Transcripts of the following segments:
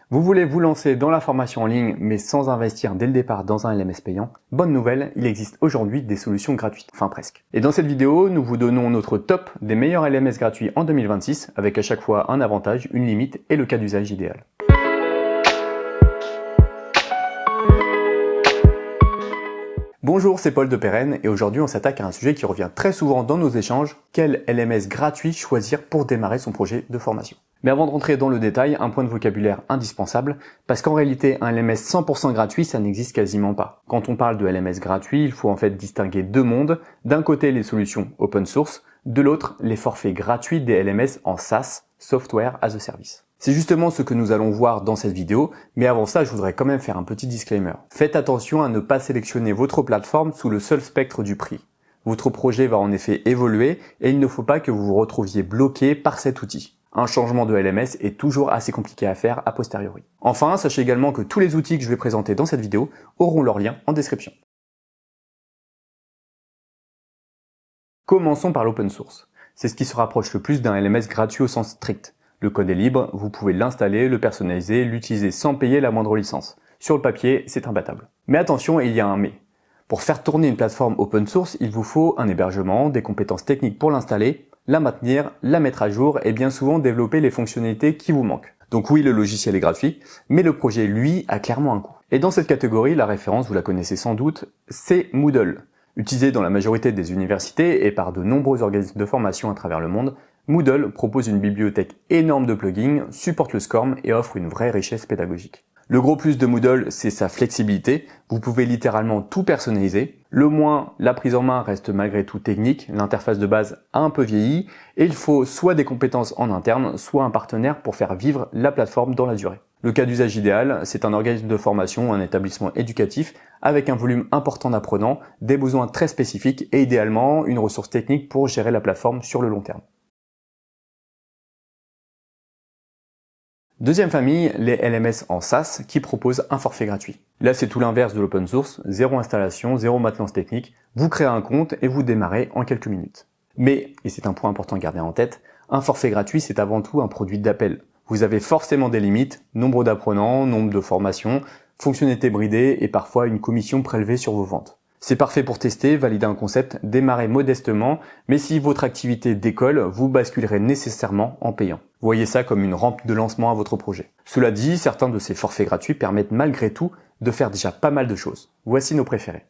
Vous voulez vous lancer dans la formation en ligne mais sans investir dès le départ dans un LMS payant? Bonne nouvelle, il existe aujourd'hui des solutions gratuites, enfin presque. Et dans cette vidéo, nous vous donnons notre top des meilleurs LMS gratuits en 2026 avec à chaque fois un avantage, une limite et le cas d'usage idéal. Bonjour, c'est Paul de Perenne et aujourd'hui on s'attaque à un sujet qui revient très souvent dans nos échanges, quel LMS gratuit choisir pour démarrer son projet de formation. Mais avant de rentrer dans le détail, un point de vocabulaire indispensable, parce qu'en réalité un LMS 100% gratuit ça n'existe quasiment pas. Quand on parle de LMS gratuit, il faut en fait distinguer deux mondes, d'un côté les solutions open source, de l'autre les forfaits gratuits des LMS en SaaS, Software as a Service. C'est justement ce que nous allons voir dans cette vidéo, mais avant ça, je voudrais quand même faire un petit disclaimer. Faites attention à ne pas sélectionner votre plateforme sous le seul spectre du prix. Votre projet va en effet évoluer et il ne faut pas que vous vous retrouviez bloqué par cet outil. Un changement de LMS est toujours assez compliqué à faire a posteriori. Enfin, sachez également que tous les outils que je vais présenter dans cette vidéo auront leur lien en description. Commençons par l'open source. C'est ce qui se rapproche le plus d'un LMS gratuit au sens strict. Le code est libre, vous pouvez l'installer, le personnaliser, l'utiliser sans payer la moindre licence. Sur le papier, c'est imbattable. Mais attention, il y a un mais. Pour faire tourner une plateforme open source, il vous faut un hébergement, des compétences techniques pour l'installer, la maintenir, la mettre à jour et bien souvent développer les fonctionnalités qui vous manquent. Donc oui, le logiciel est gratuit, mais le projet, lui, a clairement un coût. Et dans cette catégorie, la référence, vous la connaissez sans doute, c'est Moodle. Utilisé dans la majorité des universités et par de nombreux organismes de formation à travers le monde, Moodle propose une bibliothèque énorme de plugins, supporte le SCORM et offre une vraie richesse pédagogique. Le gros plus de Moodle, c'est sa flexibilité. Vous pouvez littéralement tout personnaliser. Le moins, la prise en main reste malgré tout technique. L'interface de base a un peu vieilli et il faut soit des compétences en interne, soit un partenaire pour faire vivre la plateforme dans la durée. Le cas d'usage idéal, c'est un organisme de formation ou un établissement éducatif avec un volume important d'apprenants, des besoins très spécifiques et idéalement une ressource technique pour gérer la plateforme sur le long terme. Deuxième famille, les LMS en SaaS qui proposent un forfait gratuit. Là, c'est tout l'inverse de l'open source, zéro installation, zéro maintenance technique, vous créez un compte et vous démarrez en quelques minutes. Mais, et c'est un point important à garder en tête, un forfait gratuit c'est avant tout un produit d'appel. Vous avez forcément des limites, nombre d'apprenants, nombre de formations, fonctionnalités bridées et parfois une commission prélevée sur vos ventes. C'est parfait pour tester, valider un concept, démarrer modestement, mais si votre activité décolle, vous basculerez nécessairement en payant. Voyez ça comme une rampe de lancement à votre projet. Cela dit, certains de ces forfaits gratuits permettent malgré tout de faire déjà pas mal de choses. Voici nos préférés.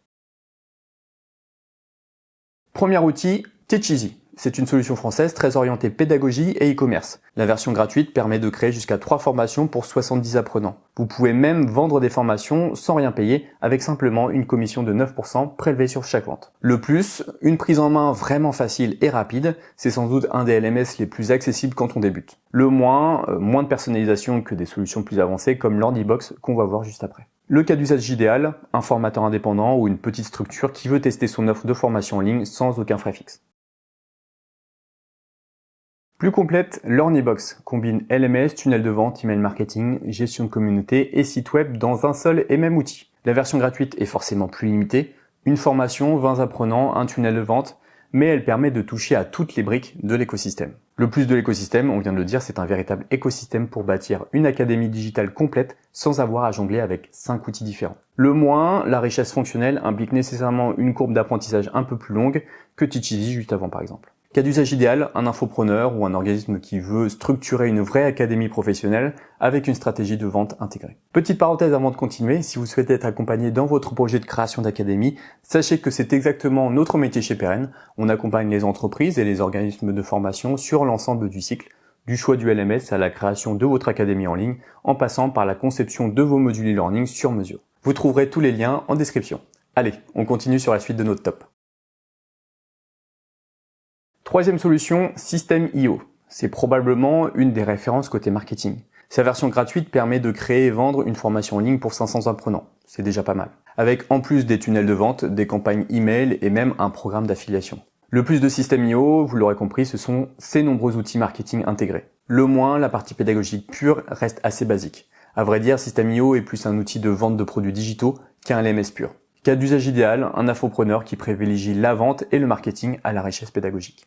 Premier outil, Teacheasy. C'est une solution française très orientée pédagogie et e-commerce. La version gratuite permet de créer jusqu'à 3 formations pour 70 apprenants. Vous pouvez même vendre des formations sans rien payer avec simplement une commission de 9% prélevée sur chaque vente. Le plus, une prise en main vraiment facile et rapide, c'est sans doute un des LMS les plus accessibles quand on débute. Le moins de personnalisation que des solutions plus avancées comme l'Handybox qu'on va voir juste après. Le cas d'usage idéal, un formateur indépendant ou une petite structure qui veut tester son offre de formation en ligne sans aucun frais fixe. Plus complète, l'Hornybox combine LMS, tunnel de vente, email marketing, gestion de communauté et site web dans un seul et même outil. La version gratuite est forcément plus limitée, une formation, 20 apprenants, un tunnel de vente, mais elle permet de toucher à toutes les briques de l'écosystème. Le plus de l'écosystème, on vient de le dire, c'est un véritable écosystème pour bâtir une académie digitale complète sans avoir à jongler avec 5 outils différents. Le moins, la richesse fonctionnelle implique nécessairement une courbe d'apprentissage un peu plus longue que Teacheasy juste avant par exemple. Cas d'usage idéal, un infopreneur ou un organisme qui veut structurer une vraie académie professionnelle avec une stratégie de vente intégrée. Petite parenthèse avant de continuer, si vous souhaitez être accompagné dans votre projet de création d'académie, sachez que c'est exactement notre métier chez Perenne. On accompagne les entreprises et les organismes de formation sur l'ensemble du cycle, du choix du LMS à la création de votre académie en ligne, en passant par la conception de vos modules e-learning sur mesure. Vous trouverez tous les liens en description. Allez, on continue sur la suite de notre top. Troisième solution, System.io. C'est probablement une des références côté marketing. Sa version gratuite permet de créer et vendre une formation en ligne pour 500 apprenants. C'est déjà pas mal. Avec en plus des tunnels de vente, des campagnes email et même un programme d'affiliation. Le plus de System.io, vous l'aurez compris, ce sont ces nombreux outils marketing intégrés. Le moins, la partie pédagogique pure reste assez basique. À vrai dire, System.io est plus un outil de vente de produits digitaux qu'un LMS pur. Cas d'usage idéal, un infopreneur qui privilégie la vente et le marketing à la richesse pédagogique.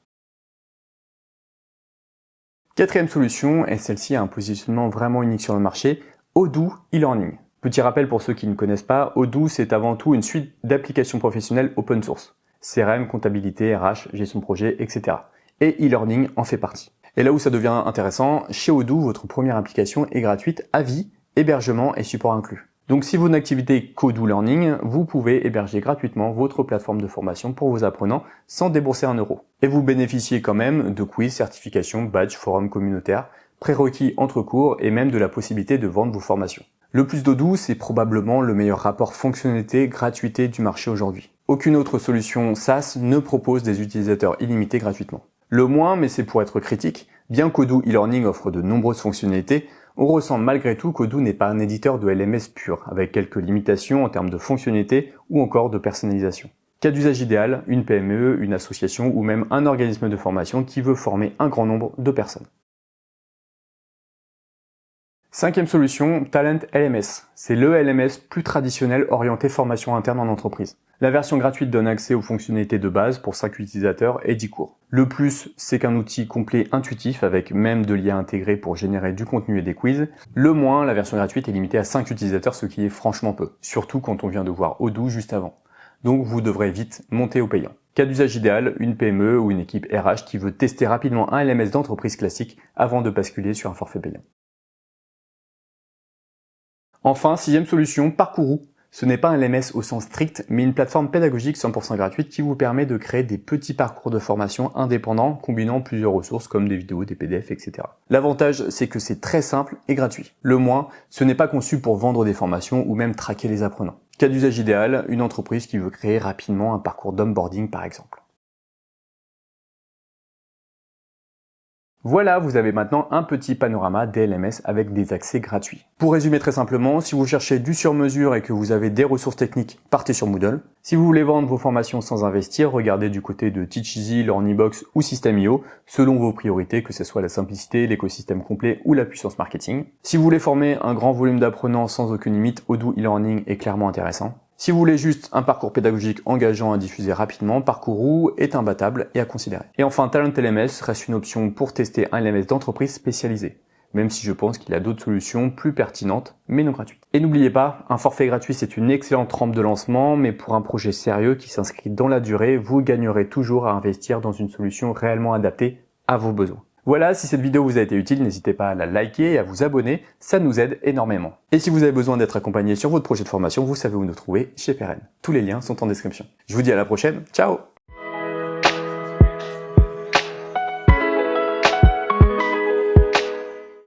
Quatrième solution, et celle-ci a un positionnement vraiment unique sur le marché, Odoo e-learning. Petit rappel pour ceux qui ne connaissent pas, Odoo c'est avant tout une suite d'applications professionnelles open source. CRM, comptabilité, RH, gestion de projet, etc. Et e-learning en fait partie. Et là où ça devient intéressant, chez Odoo, votre première application est gratuite à vie, hébergement et support inclus. Donc si vous n'activez qu'Odoo Learning, vous pouvez héberger gratuitement votre plateforme de formation pour vos apprenants sans débourser un euro. Et vous bénéficiez quand même de quiz, certifications, badges, forums communautaires, prérequis entre cours et même de la possibilité de vendre vos formations. Le plus d'Odoo, c'est probablement le meilleur rapport fonctionnalité-gratuité du marché aujourd'hui. Aucune autre solution SaaS ne propose des utilisateurs illimités gratuitement. Le moins, mais c'est pour être critique, bien qu'Odoo e-learning offre de nombreuses fonctionnalités, on ressent malgré tout qu'Odoo n'est pas un éditeur de LMS pur, avec quelques limitations en termes de fonctionnalité ou encore de personnalisation. Cas d'usage idéal, une PME, une association ou même un organisme de formation qui veut former un grand nombre de personnes. Cinquième solution, Talent LMS. C'est le LMS plus traditionnel orienté formation interne en entreprise. La version gratuite donne accès aux fonctionnalités de base pour 5 utilisateurs et 10 cours. Le plus, c'est qu'un outil complet intuitif avec même de l'IA intégré pour générer du contenu et des quiz. Le moins, la version gratuite est limitée à 5 utilisateurs, ce qui est franchement peu. Surtout quand on vient de voir Odoo juste avant. Donc vous devrez vite monter au payant. Cas d'usage idéal, une PME ou une équipe RH qui veut tester rapidement un LMS d'entreprise classique avant de basculer sur un forfait payant. Enfin, sixième solution, Parcouroo. Ce n'est pas un LMS au sens strict, mais une plateforme pédagogique 100% gratuite qui vous permet de créer des petits parcours de formation indépendants combinant plusieurs ressources comme des vidéos, des PDF, etc. L'avantage, c'est que c'est très simple et gratuit. Le moins, ce n'est pas conçu pour vendre des formations ou même traquer les apprenants. Cas d'usage idéal, une entreprise qui veut créer rapidement un parcours d'onboarding par exemple. Voilà, vous avez maintenant un petit panorama des LMS avec des accès gratuits. Pour résumer très simplement, si vous cherchez du sur-mesure et que vous avez des ressources techniques, partez sur Moodle. Si vous voulez vendre vos formations sans investir, regardez du côté de Teacheasy, Learnybox ou System.io, selon vos priorités, que ce soit la simplicité, l'écosystème complet ou la puissance marketing. Si vous voulez former un grand volume d'apprenants sans aucune limite, Odoo e-learning est clairement intéressant. Si vous voulez juste un parcours pédagogique engageant à diffuser rapidement, Parcouroo est imbattable et à considérer. Et enfin, Talent LMS reste une option pour tester un LMS d'entreprise spécialisé, même si je pense qu'il y a d'autres solutions plus pertinentes, mais non gratuites. Et n'oubliez pas, un forfait gratuit c'est une excellente rampe de lancement, mais pour un projet sérieux qui s'inscrit dans la durée, vous gagnerez toujours à investir dans une solution réellement adaptée à vos besoins. Voilà, si cette vidéo vous a été utile, n'hésitez pas à la liker et à vous abonner, ça nous aide énormément. Et si vous avez besoin d'être accompagné sur votre projet de formation, vous savez où nous trouver chez Peren. Tous les liens sont en description. Je vous dis à la prochaine, ciao!